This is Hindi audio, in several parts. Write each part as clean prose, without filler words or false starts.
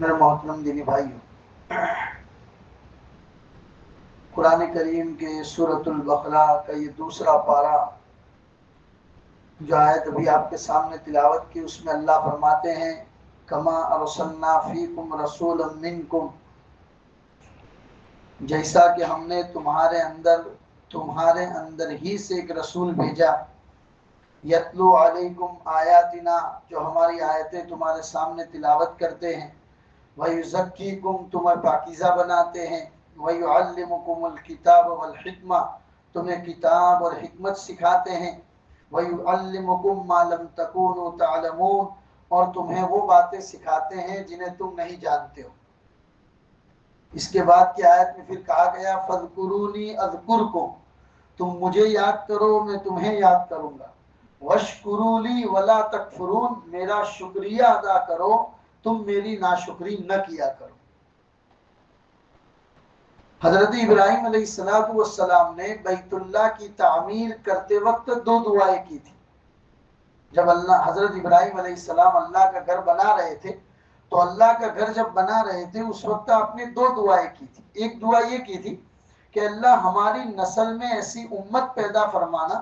मेरे मोहतरम दीनी भाइयों, कुरान करीम के सूरतुल बकरा का ये दूसरा पारा जो आयत अभी आपके सामने तिलावत की, उसमें अल्लाह फरमाते हैं कमा अरसलना फीकुम रसूलन मिनकुम, जैसा कि हमने तुम्हारे अंदर ही से एक रसूल भेजा, यतलू अलैकुम आयातिना, जो हमारी आयतें तुम्हारे सामने तिलावत करते हैं, वयुज़क्कीकुम, तुम्हें पाकीज़ा बनाते हैं, वयुअल्लिमुकुमुल किताब वल हिक्मा, तुम्हें किताब और हिकमत सिखाते हैं, वयुअल्लिमुकुम मा लम तकूनु तालमून, और तुम्हें वो बातें सिखाते हैं जिन्हें तुम नहीं जानते हो। इसके बाद की आयत में फिर कहा गया फज़कुरूनी अज़कुरकुम, तुम मुझे याद करो मैं तुम्हें याद करूंगा, वशकुरूली वला तकफुरून, मेरा शुक्रिया अदा करो तुम मेरी नाशुक्री न किया करो। हजरत इब्राहिम अलैहिस्सलाम ने बैतुल्लाह की तामीर करते वक्त दो दुआएं की थी। जब हजरत इब्राहिम अलैहिस्सलाम अल्लाह का घर बना रहे थे, तो अल्लाह का घर जब बना रहे थे उस वक्त आपने दो दुआएं की थी। एक दुआ ये की थी कि अल्लाह हमारी नस्ल में ऐसी उम्मत पैदा फरमाना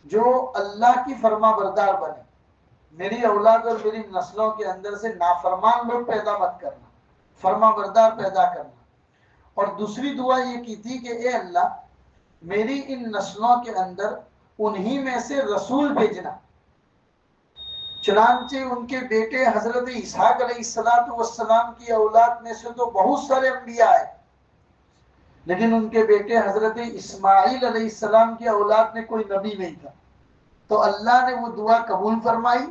जो अल्लाह की फरमा बरदार बने, मेरी औलाद और मेरी नस्लों के अंदर से नाफरमान लोग पैदा मत करना, फरमा बरदार पैदा करना। और दूसरी दुआ ये की थी कि ए अल्लाह, मेरी इन नस्लों के अंदर उन्हीं में से रसूल भेजना। चुनांचे उनके बेटे हजरत इसहाक अलैहिस्सलाम की औलाद में से तो बहुत सारे अंबिया आए, लेकिन उनके बेटे हजरत इस्माइल अलैहिस्सलाम की औलाद में कोई नबी नहीं था। तो अल्लाह ने वो दुआ कबूल फरमाई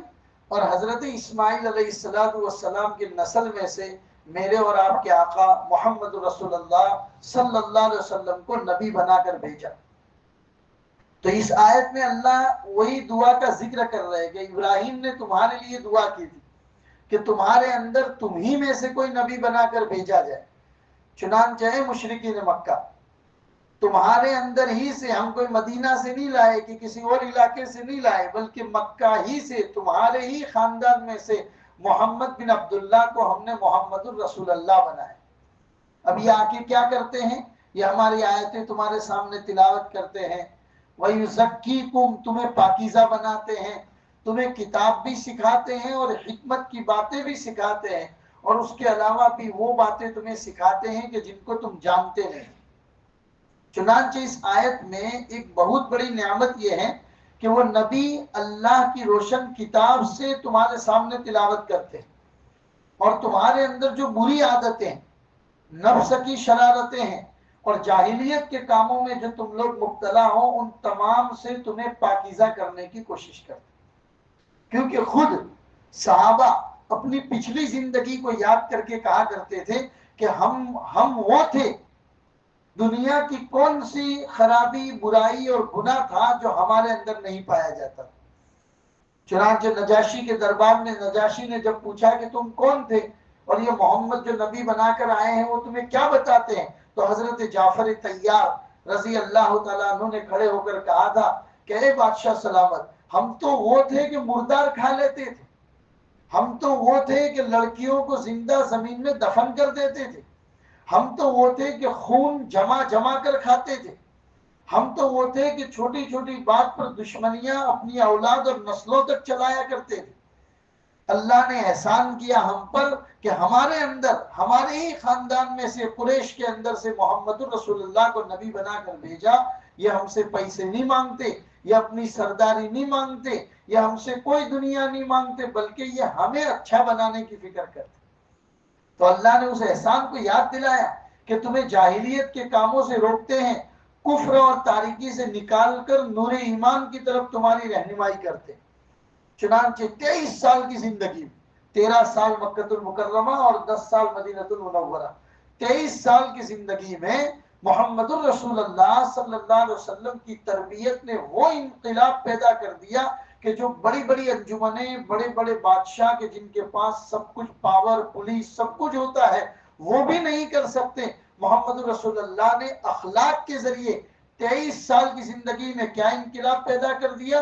और हजरत इस्माइल अलैहिस्सलाम की नस्ल में से मेरे और आपके आका मोहम्मद रसूलुल्लाह सल्लल्लाहु अलैहि वसल्लम को नबी बनाकर भेजा। तो इस आयत में अल्लाह वही दुआ का जिक्र कर रहे हैं कि इब्राहिम ने तुम्हारे लिए दुआ की थी कि तुम्हारे अंदर तुम ही में से कोई नबी बनाकर भेजा जाए। चुनांचे मुशरिकीन मक्का, तुम्हारे अंदर ही से, हम कोई मदीना से नहीं लाए कि किसी और इलाके से नहीं लाए, बल्कि मक्का ही से, तुम्हारे ही खानदान में से मोहम्मद बिन अब्दुल्लाह को हमने मोहम्मदुर रसूलुल्लाह बनाया। अब ये आके क्या करते हैं, ये हमारी आयतें तुम्हारे सामने तिलावत करते हैं, वयुज़क्कीकुम, तुम्हें पाकीज़ा बनाते हैं, तुम्हें किताब भी सिखाते हैं और हिकमत की बातें भी सिखाते हैं, और उसके अलावा भी वो बातें तुम्हें सिखाते हैं कि जिनको तुम जानते नहीं। चुनांचे इस आयत में एक बहुत बड़ी नेमत यह है कि वो नबी अल्लाह की रोशन किताब से तुम्हारे सामने तिलावत करते हैं, और तुम्हारे अंदर जो बुरी आदतें हैं, नफ्स की शरारतें हैं और जाहिलियत के कामों में जो तुम लोग मुब्तला हो, उन तमाम से तुम्हें पाकीज़ा करने की कोशिश करते। क्योंकि खुद सहाबा अपनी पिछली जिंदगी को याद करके कहा करते थे कि हम वो थे, दुनिया की कौन सी खराबी, बुराई और गुनाह था जो हमारे अंदर नहीं पाया जाता। चुनांचे नजाशी के दरबार में नजाशी ने जब पूछा कि तुम कौन थे और ये मोहम्मद जो नबी बनाकर आए हैं वो तुम्हें क्या बताते हैं, तो हजरत जाफर तैयार रजी अल्लाह तआला अन्हु ने खड़े होकर कहा था कि ए बादशाह सलामत, हम तो वो थे कि मुर्दार खा लेते थे, हम तो वो थे कि लड़कियों को जिंदा जमीन में दफन कर देते थे, हम तो वो थे कि खून जमा जमा कर खाते थे, हम तो वो थे कि छोटी छोटी बात पर दुश्मनियां अपनी औलाद और नस्लों तक चलाया करते थे। अल्लाह ने एहसान किया हम पर कि हमारे अंदर, हमारे ही खानदान में से, कुरैश के अंदर से मोहम्मद रसूलुल्लाह को नबी बनाकर भेजा। ये हमसे पैसे नहीं मांगते, ये अपनी सरदारी नहीं मांगते, ये हमसे कोई दुनिया नहीं मांगते, बल्कि ये हमें अच्छा बनाने की फिक्र करते। तो अल्लाह ने उस एहसान को याद दिलाया कि तुम्हें जाहिलियत के कामों से रोकते हैं, कुफ्र और तारीकी से निकालकर नूर ईमान की तरफ तुम्हारी रहनुमाई करते हैं। चुनांचे 23 साल की जिंदगी, 13 साल मक्कतुल मुकर्रमा और 10 साल मदीनतुल मुनव्वरा, 23 साल की जिंदगी में मोहम्मदुर रसूलुल्लाह सल्लल्लाहु अलैहि वसल्लम की तरबियत ने वो इंक़िलाब पैदा कर दिया कि जो बड़ी बड़ी अंजुमनें, बड़े बड़े बादशाह के जिनके पास सब कुछ पावर, पुलिस सब कुछ होता है, वो भी नहीं कर सकते। मोहम्मद रसूलुल्लाह ने अखलाक के जरिए 23 साल की जिंदगी में क्या इंक़िलाब पैदा कर दिया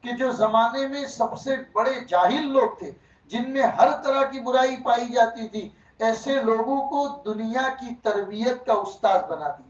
कि जो जमाने में सबसे बड़े जाहिल लोग थे, जिनमें हर तरह की बुराई पाई जाती थी, ऐसे लोगों को दुनिया की तरबियत का उस्ताद बना दिया।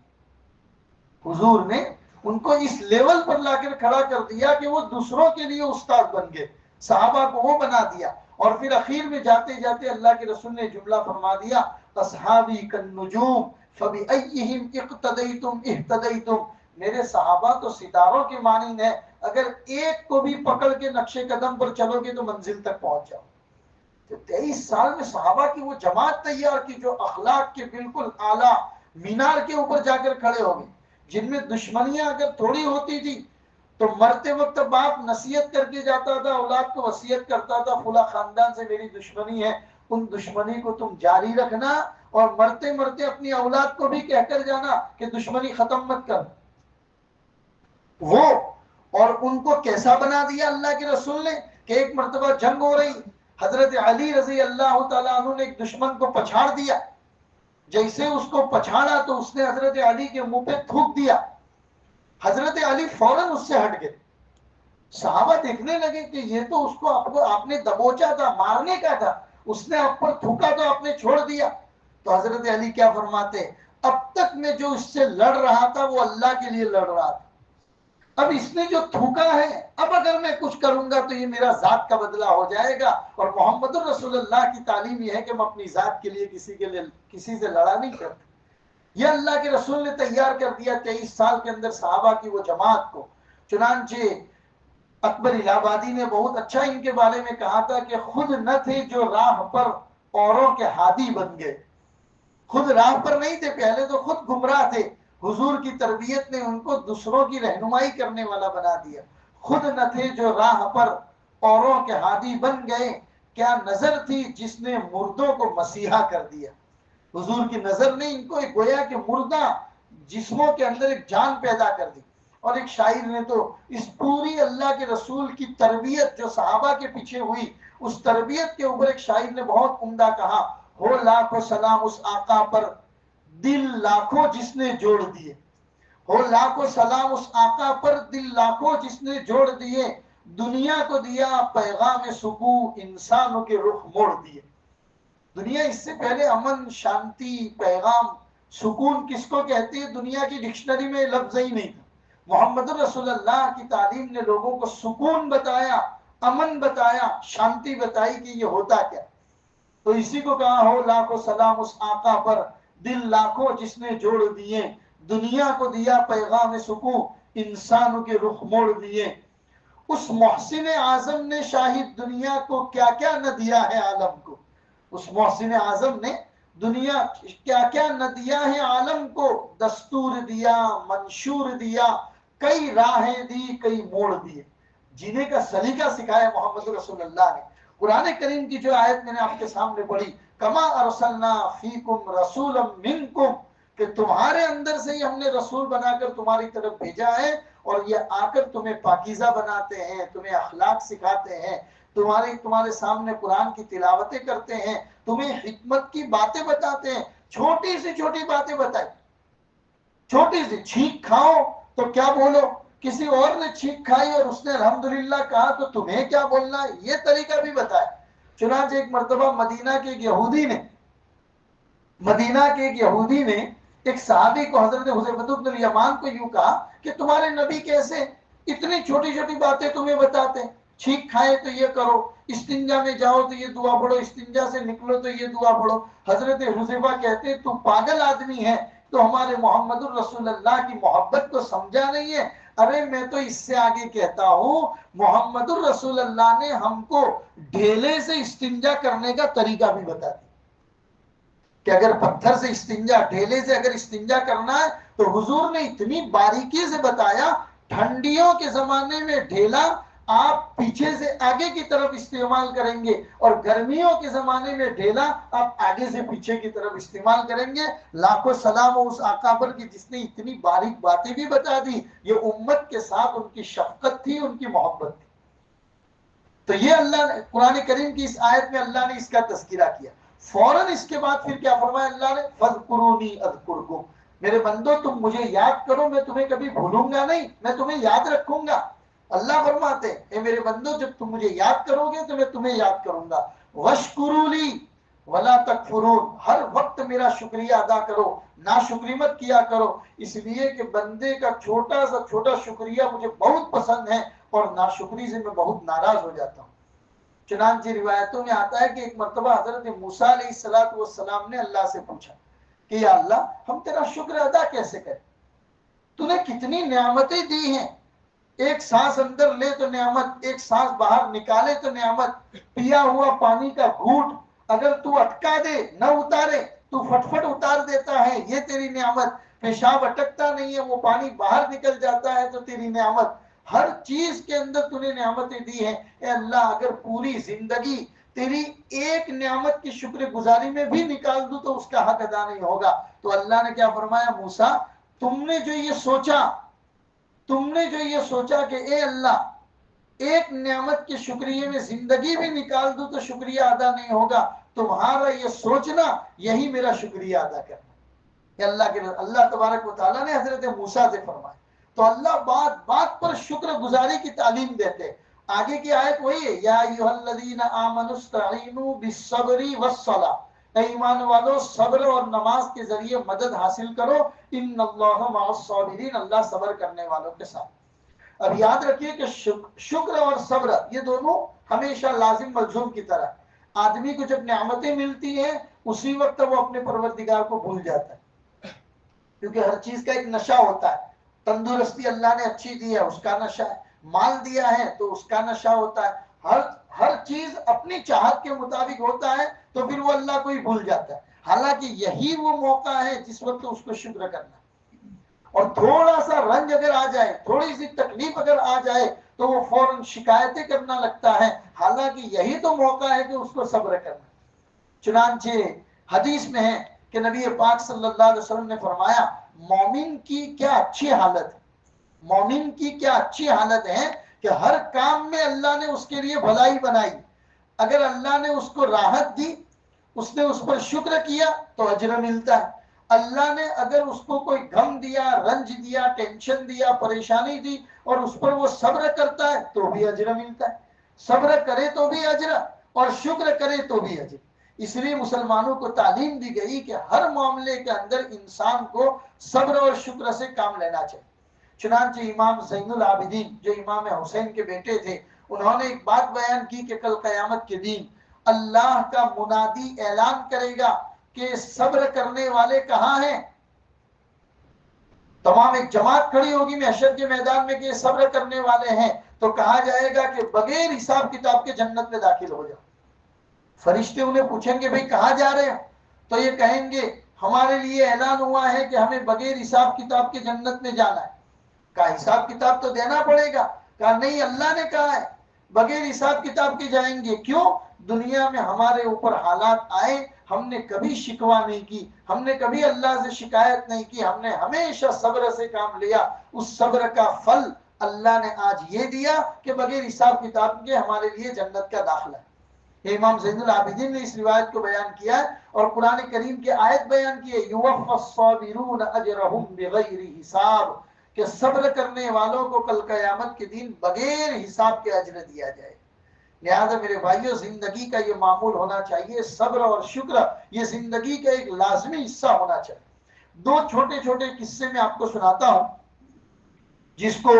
हुजूर ने उनको इस लेवल पर लाकर खड़ा कर दिया कि वो दूसरों के लिए उस्ताद बन गए, सहाबा को वो बना दिया। और फिर आखिर में जाते जाते अल्लाह के रसूल ने जुमला फरमा दिया, असहाबी कन्नुजूम फबिअय्यिहिम इक्तदैतुम इह्तदैतुम, मेरे सहाबा तो सितारों के मानिंद है, अगर एक को भी पकड़ के नक्शे कदम पर चलोगे तो मंजिल तक पहुंच जाओ। तो 23 साल में सहाबा की वो जमात तैयार की जो अखलाक के बिल्कुल आला मीनार के ऊपर जाकर खड़े हो गए, जिनमें दुश्मनियां अगर थोड़ी होती थी तो मरते वक्त बाप नसीहत करके जाता था, औलाद को वसीयत करता था, फुला खानदान से मेरी दुश्मनी है, उन दुश्मनी को तुम जारी रखना और मरते मरते अपनी औलाद को भी कहकर जाना कि दुश्मनी खत्म मत कर। वो और उनको कैसा बना दिया अल्लाह के रसूल ने कि एक मर्तबा जंग हो रही, हजरत अली रजी अल्लाह तआला अन्हु ने एक दुश्मन को पछाड़ दिया, जैसे उसको पछाड़ा तो उसने हजरत अली के मुंह पे थूक दिया, हजरत अली फौरन उससे हट गए। सहाबा देखने लगे कि ये तो उसको आपने दबोचा था, मारने का था, उसने आप पर थूका तो आपने छोड़ दिया। तो हजरत अली क्या फरमाते, अब तक मैं जो इससे लड़ रहा था वो अल्लाह के लिए लड़ रहा था, अब इसने जो थूका है, अब अगर मैं कुछ करूंगा तो ये मेरा जात का बदला हो जाएगा। और मोहम्मद रसूलुल्लाह की तालीम यह है कि हम अपनी जात के लिए किसी से लड़ा नहीं करते। यह अल्लाह के रसूल ने तैयार कर दिया 23 साल के अंदर सहाबा की वो जमात को। चुनांचे अकबर इलाहाबादी ने बहुत अच्छा इनके बारे में कहा था कि खुद न थे जो राह पर औरों के हादी बन गए, खुद राह पर नहीं थे, पहले तो खुद गुमराह थे, हुजूर की तरबियत ने उनको दूसरों की रहनुमाई करने वाला बना दिया। खुद न थे जो राह पर औरों के हादी बन गए, क्या नजर थी जिसने मुर्दों को मसीहा कर दिया। हुजूर की नजर ने इनको एक गोया कि मुर्दा जिस्मों के अंदर एक जान पैदा कर दी। और एक शायर ने तो इस पूरी अल्लाह के रसूल की तरबियत जो सहाबा के पीछे हुई, उस तरबियत के ऊपर एक शायर ने बहुत उम्दा कहा, हो लाखों सलाम उस आका पर दिल लाखों जिसने जोड़ दिए, हो लाखों सलाम उस आका पर दिल लाखों जिसने जोड़ दिए, दुनिया को दिया पैगाम सुकून इंसानों के रुख मोड़ दिए। दुनिया इससे पहले अमन, शांति, पैगाम, सुकून किसको कहती है, दुनिया की डिक्शनरी में लफ्ज ही नहीं था। मोहम्मद रसूलुल्लाह की तालीम ने लोगों को सुकून बताया, अमन बताया, शांति बताई कि ये होता क्या। तो इसी को कहा, हो लाखों सलाम उस आका पर दिल लाखों जिसने जोड़ दिए, दुनिया को दिया पैगाम सुकून इंसानों के रुख मोड़ दिए। उस मोहसिन आजम ने शाहिद दुनिया को क्या क्या न दिया है आलम को, उस मोहसिन आजम ने दुनिया क्या क्या न दिया है आलम को, दस्तूर दिया, मंशूर दिया, कई राहें दी, कई मोड़ दिए। जीने का सलीका सिखाया मोहम्मद रसूलुल्लाह ने। कुरान करीम की जो आयत मैंने आपके सामने पढ़ी, कमा अरसलना फीकुम रसूलम मिनकुम, कि तुम्हारे अंदर से ही हमने रसूल बनाकर तुम्हारी तरफ भेजा है, और ये आकर तुम्हें पाकीज़ा बनाते हैं, तुम्हें अखलाक सिखाते हैं, तुम्हारे सामने कुरान की तिलावतें करते हैं, तुम्हें हिकमत की बातें बताते हैं। छोटी सी छोटी बातें बताई, छोटी सी, छींक खाओ तो क्या बोलो, किसी और ने छींक खाई और उसने अल्हम्दुलिल्लाह कहा तो तुम्हें क्या बोलना है, ये तरीका भी बताया। चुनांचे एक मर्तबा मदीना के एक यहूदी ने एक सहाबी को, हजरत हुज़ैफा इब्न यमान को यूं कहा कि तुम्हारे नबी कैसे इतनी छोटी छोटी बातें तुम्हें बताते हैं, छींक खाए तो ये करो, इस्तिंजा में जाओ तो ये दुआ पढ़ो, इस्तिंजा से निकलो तो ये दुआ पढ़ो। हजरत हुज़ैफा कहते तू पागल आदमी है, तो हमारे मोहम्मद रसूलुल्लाह की मोहब्बत को समझा नहीं है। अरे मैं तो इससे आगे कहता हूँ, मोहम्मद रसूलुल्लाह ने हमको ढेले से इस्तिंजा करने का तरीका भी बता दिया कि अगर पत्थर से इस्तिंजा, ढेले से अगर इस्तिंजा करना है तो हुजूर ने इतनी बारीकी से बताया। ठंडियों के जमाने में ढेला आप पीछे से आगे की तरफ इस्तेमाल करेंगे, और गर्मियों के जमाने में ढेला आप आगे से पीछे की तरफ इस्तेमाल करेंगे। लाखों सलाम हो उस आका पर कि जिसने इतनी बारीक बातें भी बता दी। ये उम्मत के साथ उनकी शफकत थी, उनकी मोहब्बत थी। तो ये अल्लाह ने कुरान करीम की इस आयत में अल्लाह ने इसका तज़किरा किया। फौरन इसके बाद फिर क्या फरमाया अल्लाह ने, फज़कुरूनी अज़कुरकुम, मेरे बंदो तुम मुझे याद करो, मैं तुम्हें कभी भूलूंगा नहीं, मैं तुम्हें याद रखूंगा। अल्लाह फरमाते हैं मेरे बंदो जब तुम मुझे याद करोगे तो मैं तुम्हें याद करूंगा। वशकुरूली वला तकफुरून, हर वक्त मेरा शुक्रिया अदा करो, ना शुक्री मत किया करो। इसलिए कि बंदे का छोटा सा छोटा शुक्रिया मुझे बहुत पसंद है, और नाशुक्री से मैं बहुत नाराज हो जाता हूँ। चुनांचे रिवायतों में आता है कि एक मरतबा हजरत मूसा अलैहिस्सलाम ने अल्लाह से पूछा कि या अल्लाह हम तेरा शुक्र अदा कैसे करें, तूने कितनी नेमतें दी हैं, एक सांस अंदर ले तो नेमत, एक सांस बाहर निकाले तो नेमत, पिया हुआ पानी का घूंट अगर तू अटका दे न उतारे, तू फटफट उतार देता है, ये तेरी नेमत। पेशाब अटकता नहीं है, वो पानी बाहर निकल जाता है तो तेरी नेमत। हर चीज के अंदर तूने नेमतें दी हैं। ए अल्लाह अगर पूरी जिंदगी तेरी एक नेमत की शुक्रगुजारी में भी निकाल दूं तो उसका हक अदा नहीं होगा। तो अल्लाह ने क्या फरमाया, मूसा तुमने जो ये सोचा, तुमने जो ये सोचा कि ए अल्लाह एक नेमत के शुक्रिया में जिंदगी भी निकाल दूं तो शुक्रिया अदा नहीं होगा, तुम्हारा ये सोचना यही मेरा शुक्रिया अदा करना। अल्लाह के अल्लाह तबारक व तआला ने हजरत मूसा से फरमाया। तो अल्लाह बात बात पर शुक्र गुजारी की तालीम देते। आगे की आयत वही है, या अय्युहल्लज़ीना आमनुस्तईनु बिस्सब्री वस्सलाह, ईमान वालों सब्र और नमाज के जरिए मदद हासिल करो। इन्नल्लाह मअस्साबिरीन, अल्लाह सब्र करने वालों के साथ। अब याद रखिए कि शुक्र और सब्र ये दोनों हमेशा लाजिम मलजूम की तरह। आदमी को जब नेमतें मिलती हैं उसी वक्त वो अपने परवरदिगार को भूल जाता है, क्योंकि हर चीज का एक नशा होता है। तंदुरुस्ती अल्लाह ने अच्छी दी है उसका नशा है, माल दिया है तो उसका नशा होता है। हर हर चीज अपनी चाहत के मुताबिक होता है तो फिर वो अल्लाह को ही भूल जाता है। हालांकि यही वो मौका है जिस वक्त उसको शुक्र करना। और थोड़ा सा रंज अगर आ जाए, थोड़ी सी तकलीफ अगर आ जाए तो वो फौरन शिकायतें करना लगता है। हालांकि यही तो मौका है कि उसको सब्र करना। चुनांचे हदीस में है कि नबी पाक सल्लल्लाहु अलैहि वसल्लम ने फरमाया, मोमिन की क्या अच्छी हालत है, मोमिन की क्या अच्छी हालत है कि हर काम में अल्लाह ने उसके लिए भलाई बनाई। अगर अल्लाह ने उसको राहत दी, उसने उस पर शुक्र किया तो अजर मिलता है। अल्लाह ने अगर उसको कोई गम दिया, रंज दिया, टेंशन दिया, परेशानी दी और उस पर वो सब्र करता है तो भी अजर मिलता है। सब्र करे तो भी अजर और शुक्र करे तो भी अजर। इसलिए मुसलमानों को तालीम दी गई कि हर मामले के अंदर इंसान को सब्र और शुक्र से काम लेना चाहिए। चुनांचे इमाम ज़ैनुल आबिदीन जो इमाम हुसैन के बेटे थे, उन्होंने एक बात बयान की कि कल क़यामत के दिन अल्लाह का मुनादी ऐलान करेगा कि सब्र करने वाले कहाँ हैं। तमाम एक जमात खड़ी होगी महशर के मैदान में कि सब्र करने वाले हैं, तो कहा जाएगा कि बगैर हिसाब किताब के जन्नत में दाखिल हो जाओ। फरिश्ते उन्हें पूछेंगे भाई कहाँ जा रहे हो, तो ये कहेंगे हमारे लिए ऐलान हुआ है कि हमें बगैर हिसाब किताब के जन्नत में जाना है। का हिसाब किताब तो देना पड़ेगा। कहा नहीं, अल्लाह ने कहा है बगैर हिसाब किताब के जाएंगे। क्यों? दुनिया में हमारे ऊपर हालात आए, हमने कभी शिकवा नहीं की, हमने कभी अल्लाह से शिकायत नहीं की, हमने हमेशा सब्र से काम लिया। उस सब्र का फल अल्लाह ने आज ये दिया कि बगैर हिसाब किताब के हमारे लिए जन्नत का दाखिला है। इमाम ज़ैनुल आबिदीन ने इस रिवायत को बयान किया है और कुरान करीम की आयत बयान की है, युवफ़्फ़स्साबिरून अजरहुम बिग़ैरि हिसाब, कि सब्र करने वालों को कल क़यामत के दिन बगैर हिसाब के अजर दिया जाए। लिहाजा मेरे भाइयों, जिंदगी का ये मामूल होना चाहिए, सब्र और शुक्र ये जिंदगी का एक लाजमी हिस्सा होना चाहिए। दो छोटे छोटे किस्से में आपको सुनाता हूं जिसको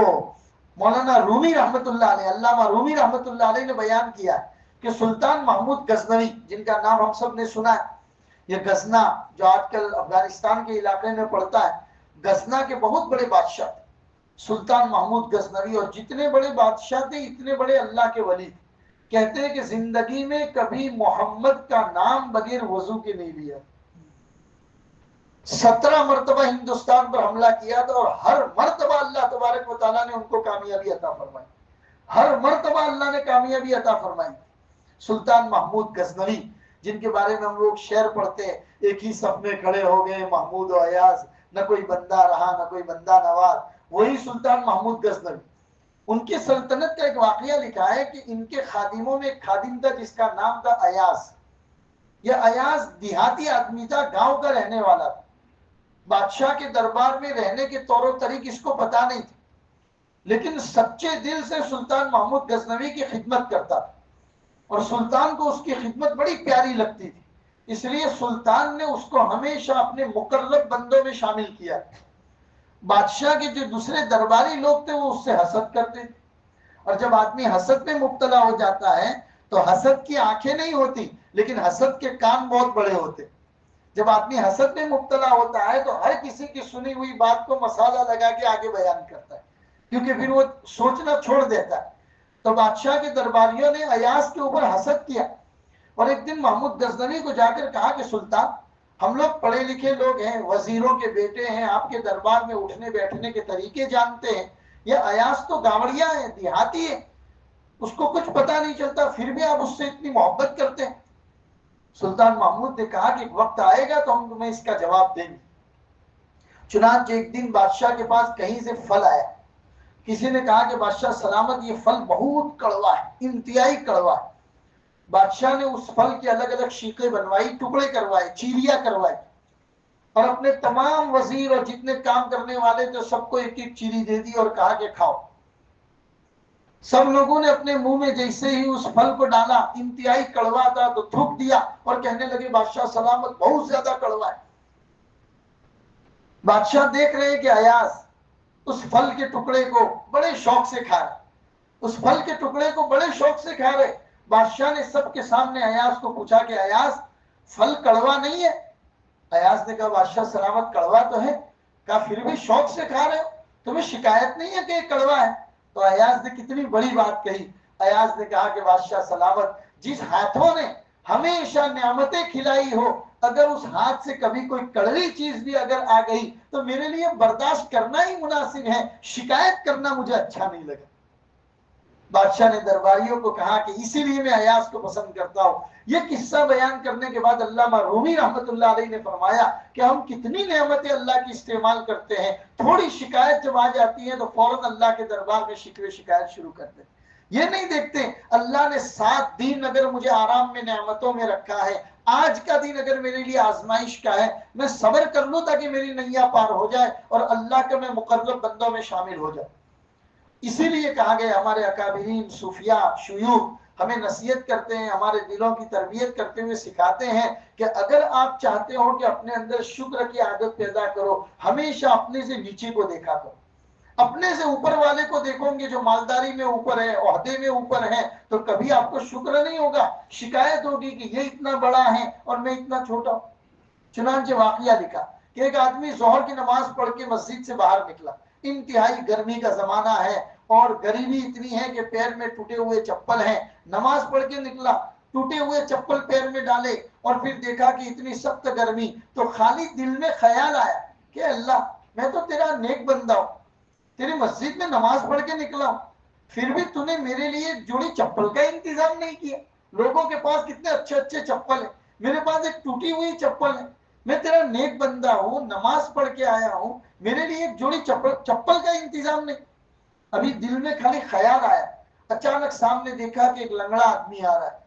मौलाना रूमी रहमतुल्लाह अलैह, अल्लामा रूमी रहमतुल्लाह अलैह ने बयान किया है कि सुल्तान महमूद गजनवी, जिनका नाम हम सब ने सुना है, ये गजना जो आजकल अफगानिस्तान के इलाके में पड़ता है, गजना के बहुत बड़े बादशाह थे सुल्तान महमूद गजनवी। और जितने बड़े बादशाह थे इतने बड़े अल्लाह के वली थे। कहते हैं कि जिंदगी में कभी मोहम्मद का नाम बगैर वजू के नहीं लिया। 17 मरतबा हिंदुस्तान पर हमला किया था और हर मरतबा अल्लाह तबारक व तआला ने उनको कामयाबी अता फरमाई। हर मर्तबा अल्लाह ने कामयाबी अता फरमाई। सुल्तान महमूद गजनवी, जिनके बारे में हम लोग शेर पढ़ते हैं, एक ही सफ में खड़े हो गए महमूद और अयाज, न कोई बंदा रहा न कोई बंदा नवाज, वही सुल्तान महमूद गजनवी। उनकी सल्तनत का एक वाकया लिखा है कि इनके खादिमों में एक खादिम था जिसका नाम था अयाज। यह अयाज देहाती आदमी था, गांव का रहने वाला था। बादशाह के दरबार में रहने के तौर तरीके इसको पता नहीं थे, लेकिन सच्चे दिल से सुल्तान महमूद गजनवी की खिदमत करता था और सुल्तान को उसकी खिदमत बड़ी प्यारी लगती थी। इसलिए सुल्तान ने उसको हमेशा अपने मुकर्रब बंदों में शामिल किया। बादशाह के जो दूसरे दरबारी लोग थे वो उससे हसद करते थे, और जब आदमी हसद में मुब्तला हो जाता है तो हसद की आंखें नहीं होती, लेकिन हसद के कान बहुत बड़े होते। जब आदमी हसद में मुब्तला होता है तो हर किसी की सुनी हुई बात को मसाला लगा के आगे बयान करता है, क्योंकि फिर वो सोचना छोड़ देता है। तो बादशाह के दरबारियों ने अयाज के ऊपर हसद किया और एक दिन महमूद गजनवी को जाकर कहा कि सुल्तान, हम लोग पढ़े लिखे लोग हैं, वजीरों के बेटे हैं, आपके दरबार में उठने बैठने के तरीके जानते हैं। यह अयाज तो गावड़िया है, देहाती है, उसको कुछ पता नहीं चलता, फिर भी आप उससे इतनी मोहब्बत करते हैं। सुल्तान महमूद ने कहा कि वक्त आएगा तो हम तुम्हें इसका जवाब देंगे। चुनांचे एक दिन बादशाह के पास कहीं से फल आया। किसी ने कहा कि बादशाह सलामत, ये फल बहुत कड़वा है, इंतहाई कड़वा है। बादशाह ने उस फल के अलग अलग शीखें बनवाई, टुकड़े करवाए, चीरियां करवाई और अपने तमाम वजीर और जितने काम करने वाले थे सबको एक एक चीरी दे दी और कहा कि खाओ। सब लोगों ने अपने मुंह में जैसे ही उस फल को डाला, इंतहाई कड़वा था, तो थूक दिया और कहने लगे बादशाह सलामत, बहुत ज्यादा कड़वा है। बादशाह देख रहे हैं कि अयाज उस फल के टुकड़े को बड़े शौक से खा रहे, उस फल के टुकड़े को बड़े शौक से खा रहे। बादशाह ने सबके सामने अयाज को पूछा कि अयाज, फल कड़वा नहीं है? अयाज ने कहा बादशाह सलामत, कड़वा तो है। कहा फिर भी शौक से खा रहे हो, तुम्हें शिकायत नहीं है कि कड़वा है? तो अयाज ने कितनी बड़ी बात कही। अयाज ने कहा कि बादशाह सलामत, जिस हाथों ने हमेशा नेमतें खिलाई हो, अगर उस हाथ से कभी कोई कड़वी चीज भी अगर आ गई तो मेरे लिए बर्दाश्त करना ही मुनासिब है, शिकायत करना मुझे अच्छा नहीं लगा। बादशाह ने दरबारियों को कहा कि इसीलिए मैं अयाज को पसंद करता हूं। यह किस्सा बयान करने के बाद अल्लामा रूमी रहमतुल्लाह अलैह ने फरमाया कि हम कितनी नेमतें अल्लाह की इस्तेमाल करते हैं, थोड़ी शिकायत जब आ जाती है तो फौरन अल्लाह के दरबार में शिकवे शिकायत शुरू करते हैं। ये नहीं देखते अल्लाह ने 7 दिन अगर मुझे आराम में नेमतों में रखा है, आज का दिन अगर मेरे लिए आजमाइश का है, मैं सब्र कर लूं ताकि मेरी नैया पार हो जाए और अल्लाह के मैं मुकर्रब बंदों में शामिल हो जाऊं। इसीलिए कहा गया, हमारे अकाबिरीन सूफिया शुयूख हमें नसीहत करते हैं, हमारे दिलों की तरबियत करते हुए सिखाते हैं कि अगर आप चाहते हो कि अपने अंदर शुक्र की आदत पैदा करो, हमेशा अपने से नीचे को देखा करो। अपने से ऊपर वाले को देखोगे जो मालदारी में ऊपर है, ओहदे में ऊपर है, तो कभी आपको शुक्र नहीं होगा, शिकायत होगी कि ये इतना बड़ा है और मैं इतना छोटा हूं। चुनांचे वाकया लिखा कि एक आदमी जोहर की नमाज पढ़ के मस्जिद से बाहर निकला, इंतहाई गर्मी का जमाना है और गरीबी इतनी है कि पैर में टूटे हुए चप्पल हैं। नमाज पढ़ के निकला, टूटे हुए चप्पल पैर में डाले और फिर देखा कि इतनी सख्त गर्मी, तो खाली दिल में ख्याल आया कि अल्लाह, मैं तो तेरा नेक बंदा हूं, तेरी मस्जिद में नमाज पढ़ के निकला हूं, फिर भी तूने मेरे लिए जोड़ी चप्पल का इंतजाम नहीं किया। लोगों के पास कितने अच्छे अच्छे चप्पल है, मेरे पास एक टूटी हुई चप्पल है। मैं तेरा नेक बंदा हूं, नमाज पढ़ के आया हूं, मेरे लिए एक जोड़ी चप्पल का इंतजाम नहीं। अभी दिल में खाली ख्याल आया, अचानक सामने देखा कि एक लंगड़ा आदमी आ रहा है,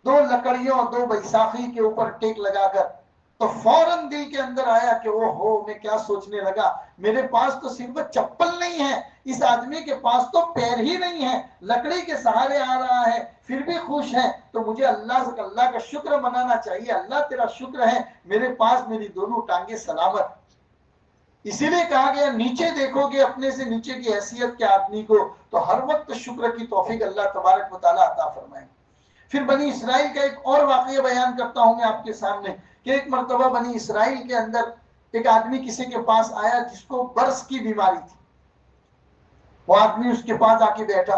2 लकड़ियों 2 बैसाखी के ऊपर टेक लगाकर। तो फौरन दिल के अंदर आया कि ओ हो, मैं क्या सोचने लगा, मेरे पास तो सिर्फ चप्पल नहीं है, इस आदमी के पास तो पैर ही नहीं है, लकड़ी के सहारे आ रहा है फिर भी खुश है, तो मुझे अल्लाह का शुक्र मनाना चाहिए। अल्लाह तेरा शुक्र है, मेरे पास मेरी दोनों टांगे सलामत। इसीलिए कहा गया, नीचे देखोगे अपने से नीचे की हैसियत के आदमी को, तो हर वक्त शुक्र की तौफीक अल्लाह तबारक व तआला अता फरमाएंगे। फिर बनी इसराइल का एक और वाकया बयान करता हूं मैं आपके सामने कि एक मरतबा बनी इसराइल के अंदर एक आदमी किसी के पास आया जिसको बर्स की बीमारी थी। वो आदमी उसके पास आके बैठा,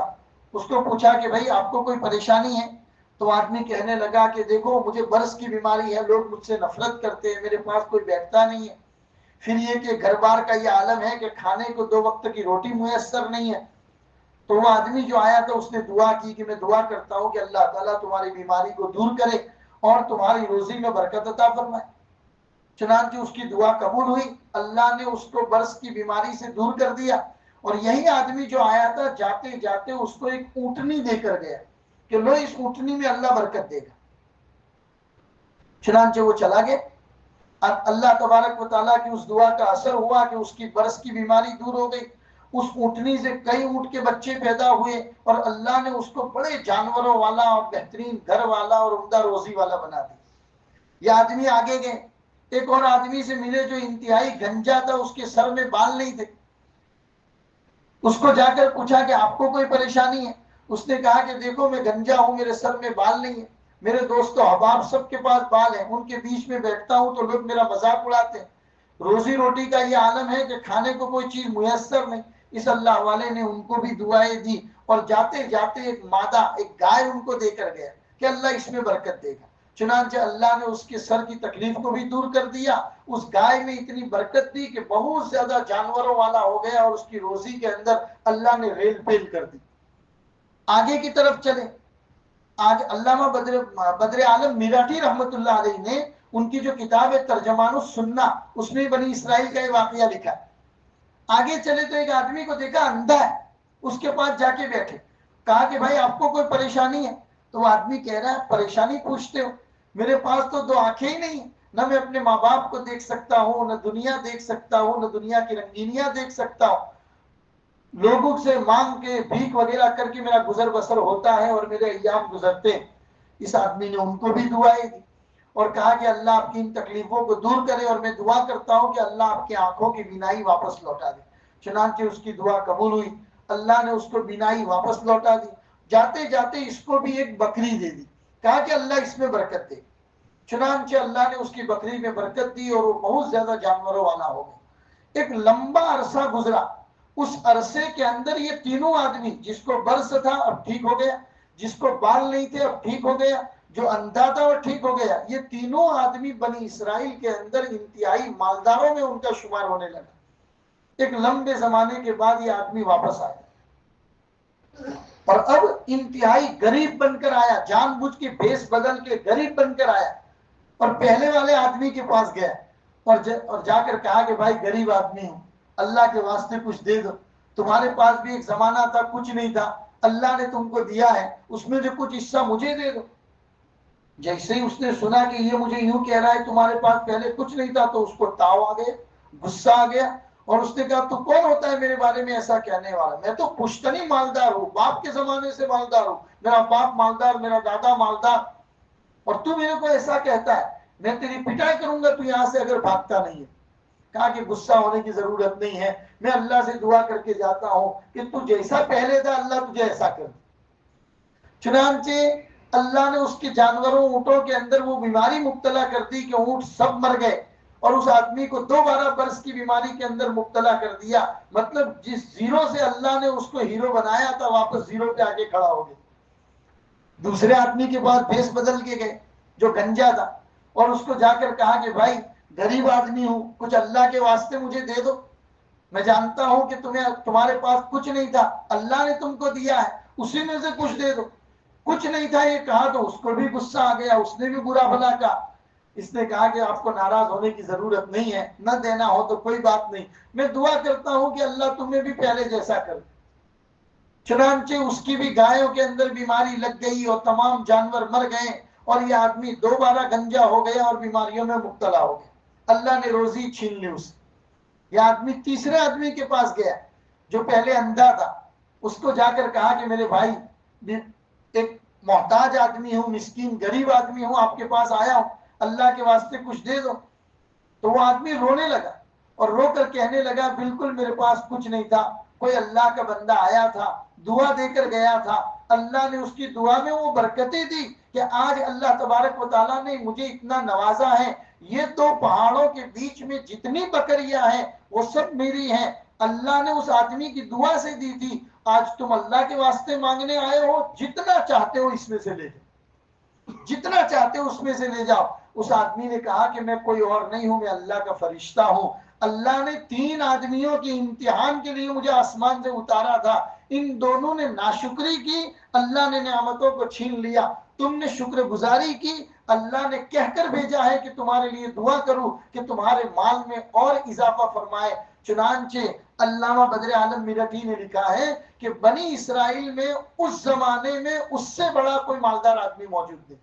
उसको पूछा कि भाई आपको कोई परेशानी है? तो आदमी कहने लगा कि देखो मुझे बर्स की बीमारी है, लोग मुझसे नफरत करते हैं, मेरे पास कोई बैठता नहीं है, फिर ये कि घर बार का ये आलम है कि खाने को 2 वक्त की रोटी मुयस्सर नहीं है। तो वो आदमी जो आया था उसने दुआ की कि मैं दुआ करता हूं कि अल्लाह ताला तुम्हारी बीमारी को दूर करे और तुम्हारी रोजी में बरकत अता फरमाए। चुनांचे उसकी दुआ कबूल हुई, अल्लाह ने उसको बर्स की बीमारी से दूर कर दिया। और यही आदमी जो आया था जाते जाते उसको एक ऊँटनी देकर गया कि लो इस ऊँटनी में अल्लाह बरकत देगा। चुनांचे वो चला गया। अल्लाह तबारक व तआला की उस दुआ का असर हुआ कि उसकी बर्स की बीमारी दूर हो गई। उस ऊँटनी से कई ऊँट के बच्चे पैदा हुए और अल्लाह ने उसको बड़े जानवरों वाला और बेहतरीन घर वाला और उम्दा रोजी वाला बना दिया। ये आदमी आगे गए, एक और आदमी से मिले जो इंतहाई गंजा था, उसके सर में बाल नहीं थे। उसको जाकर पूछा कि आपको कोई परेशानी है? उसने कहा कि देखो मैं गंजा हूं, मेरे सर में बाल नहीं है, मेरे दोस्तों अहबाब सबके पास बाल है, उनके बीच में बैठता हूं तो लोग मेरा मजाक उड़ाते हैं। रोजी रोटी का ये आलम है कि खाने को कोई चीज मुयस्सर नहीं। इस अल्लाह वाले ने उनको भी दुआएं दी और जाते जाते एक मादा, एक गाय उनको देकर गया कि अल्लाह इसमें बरकत देगा। चुनांचे अल्लाह ने उसके सर की तकलीफ को भी दूर कर दिया। उस गाय में इतनी बरकत दी कि बहुत ज्यादा जानवरों वाला हो गया और उसकी रोजी के अंदर अल्लाह ने रेल पेल कर दी। आगे की तरफ चले, आज अल्लामा बद्र आलम मिराठी रहमतुल्लाह अलैह ने उनकी जो किताब है तर्जमानुस सुन्ना, उसमें बनी इसराइल का ये वाकया लिखा है। आगे चले तो एक आदमी को देखा अंधा है, उसके पास जाके बैठे, कहा कि भाई आपको कोई परेशानी है? तो वो आदमी कह रहा है परेशानी पूछते हो, मेरे पास तो दो आंखें ही नहीं है, न मैं अपने माँ बाप को देख सकता हूँ, न दुनिया देख सकता हूँ, न दुनिया की रंगीनियां देख सकता हूँ, लोगों से मांग के भीख वगैरह करके मेरा गुजर बसर होता है और मेरे अय्याम गुजरते हैं। इस आदमी ने उनको भी दुआएं दी और कहा कि अल्लाह आपकी इन तकलीफों को दूर करे और मैं दुआ करता हूं कि अल्लाह आपकी आंखों की बीनाई वापस लौटा दे। चुनांचे उसकी दुआ कबूल हुई, अल्लाह ने उसको बीनाई वापस लौटा दी। जाते जाते इसको भी एक बकरी दे दी, कहा कि अल्लाह इसमें बरकत दे। चुनांचे अल्लाह ने उसकी बकरी में बरकत दी और वो बहुत ज्यादा जानवरों वाला हो गया। एक लंबा अरसा गुजरा, उस अरसे के अंदर ये तीनों आदमी, जिसको बर्स था अब ठीक हो गया, जिसको बाल नहीं थे अब ठीक हो गया, जो अंधा था वो ठीक हो गया, ये तीनों आदमी बनी इसराइल के अंदर इंतहाई मालदारों में उनका शुमार होने लगा। एक लंबे जमाने के बाद ये आदमी वापस आया और अब इंतहाई गरीब बनकर आया, जानबूझ के भेष बदल के गरीब बनकर आया और पहले वाले आदमी के पास गया और जाकर कहा कि भाई गरीब आदमी हूं, अल्लाह के वास्ते कुछ दे दो, तुम्हारे पास भी एक जमाना था कुछ नहीं था, अल्लाह ने तुमको दिया है, उसमें जो कुछ हिस्सा मुझे दे दो। जैसे ही उसने सुना कि ये मुझे यूं कह रहा है तुम्हारे पास पहले कुछ नहीं था, तो उसको ताव आ गया, गुस्सा आ गया और उसने कहा तू कौन होता है मेरे बारे में ऐसा कहने वाला? मैं तो पुश्तनी मालदार हूँ, बाप के जमाने से मालदार हूँ, मेरा बाप मालदार, मेरा दादा मालदार, और तू मेरे को ऐसा कहता है, मैं तेरी पिटाई करूंगा तू यहां से अगर भागता नहीं है। कहा कि गुस्सा होने की जरूरत नहीं है, मैं अल्लाह से दुआ करके जाता हूं कि तू जैसा पहले था अल्लाह तुझे ऐसा कर। चुनांचे अल्लाह ने उसके जानवरों ऊंटों के अंदर वो बीमारी मुब्तला कर दी कि ऊंट सब मर गए और उस आदमी को दोबारा बर्स की बीमारी के अंदर मुब्तला कर दिया। मतलब जिस जीरो से अल्लाह ने उसको हीरो बनाया था वापस जीरो पे आके खड़ा हो गया। दूसरे आदमी के पास भेष बदल के गए जो गंजा था और उसको जाकर कहा कि भाई गरीब आदमी हूं, कुछ अल्लाह के वास्ते मुझे दे दो, मैं जानता हूं कि तुम्हारे पास कुछ नहीं था, अल्लाह ने तुमको दिया है, उसी में से कुछ दे दो। कुछ नहीं था ये कहा तो उसको भी गुस्सा आ गया, उसने भी बुरा भला कहा। इसने कहा कि आपको नाराज होने की जरूरत नहीं है, न देना हो तो कोई बात नहीं, मैं दुआ करता हूं कि अल्लाह तुम्हें भी पहले जैसा कर। चुनांचे उसकी भी गायों के अंदर बीमारी लग गई और तमाम जानवर मर गए और ये आदमी दोबारा गंजा हो गया और बीमारियों में मुब्तला हो गया। अल्लाह ने रोजी छीन ली उससे। यह आदमी तीसरे आदमी के पास गया जो पहले अंधा था, उसको जाकर कहा कि मेरे भाई एक मोहताज आदमी हूं, मिस्कीन गरीब आदमी हूं, आपके पास आया हूं, अल्लाह के वास्ते कुछ दे दो। तो वो आदमी रोने लगा और रोकर कहने लगा बिल्कुल मेरे पास कुछ नहीं था, कोई अल्लाह का बंदा आया था, दुआ देकर गया था, अल्लाह ने उसकी दुआ में वो बरकतें दी कि आज अल्लाह तबारक व तआला ने मुझे इतना नवाजा है, ये दो पहाड़ों के बीच में जितनी बकरियां हैं वो सब मेरी हैं, अल्लाह ने उस आदमी की दुआ से दी थी, आज तुम अल्लाह के वास्ते मांगने आए हो, जितना चाहते हो इसमें से ले जाओ, जितना चाहते हो उसमें से ले जाओ। उस आदमी ने कहा कि मैं कोई और नहीं हूं, मैं अल्लाह का फरिश्ता हूं, अल्लाह ने तीन आदमियों के इम्तिहान के लिए मुझे आसमान से उतारा था, इन दोनों ने नाशुक्री की, अल्लाह ने नेमतों को छीन लिया। तुमने शुक्रगुजारी की, अल्लाह ने कहकर भेजा है कि तुम्हारे लिए दुआ करूं कि तुम्हारे माल में और इजाफा फरमाए। चुनांचे अल्लामा बदर आलम मिरटी ने लिखा है कि बनी इसराइल में उस जमाने में उससे बड़ा कोई मालदार आदमी मौजूद नहीं।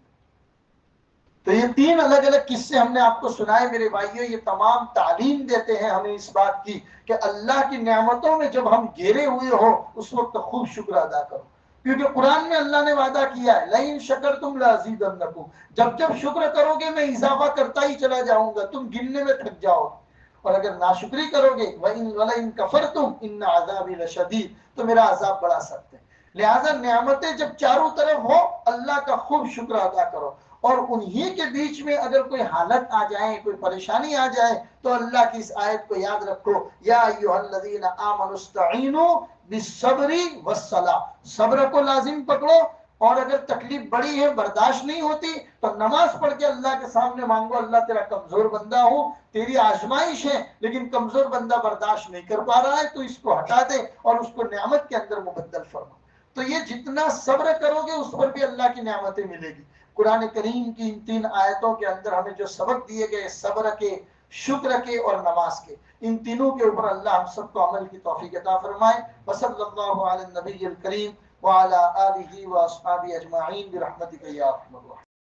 तो ये तीन अलग अलग किस्से हमने आपको सुनाए मेरे भाइयों, ये तमाम तालीम देते हैं हमें इस बात की कि अल्लाह की नेमतों में जब हम घेरे हुए हो उस वक्त खूब शुक्र अदा करो, क्योंकि कुरान में अल्लाह ने वादा किया है लइन शकरतुम लाज़ीदन्नकुम, जब जब शुक्र करोगे मैं इजाफा करता ही चला जाऊंगा, तुम गिनने में थक जाओगे। और अगर नाशुक्री करोगे वइन कफरतुम इन अज़ाबी लशदीद, तो मेरा अजाब बड़ा सख्त है। लिहाजा नेमतें जब चारों तरफ हो अल्लाह का खूब शुक्र अदा करो, और उन्हीं के बीच में अगर कोई हालत आ जाए, कोई परेशानी आ जाए, तो अल्लाह की इस आयत को याद रखो, या अय्युहल्लज़ीना आमनुस्तईनु बिस्सब्री वस्सलाह, सब्र को लाजिम पकड़ो, और अगर तकलीफ बड़ी है बर्दाश्त नहीं होती तो नमाज पढ़ के अल्लाह के सामने मांगो, अल्लाह तेरा कमजोर बंदा हूं, तेरी आजमाइश है, लेकिन कमजोर बंदा बर्दाश्त नहीं कर पा रहा है, तो इसको हटा दे और उसको नेमत के अंदर मुबद्दल फरमा। तो ये जितना सब्र करोगे उस पर भी अल्लाह की नेमतें मिलेगी। कुरान करीम की इन तीन आयतों के अंदर हमें जो सबक दिए गए, सब्र के, शुक्र के और नमाज के, इन तीनों के ऊपर अल्लाह हम सबको अमल की तौफीक अता फरमाए। वसल्लल्लाहु अला नबिय्यिल करीम व अला आलिहि व अस्हाबिहि अजमाइन बिरहमतिका या अरहमर राहिमीन।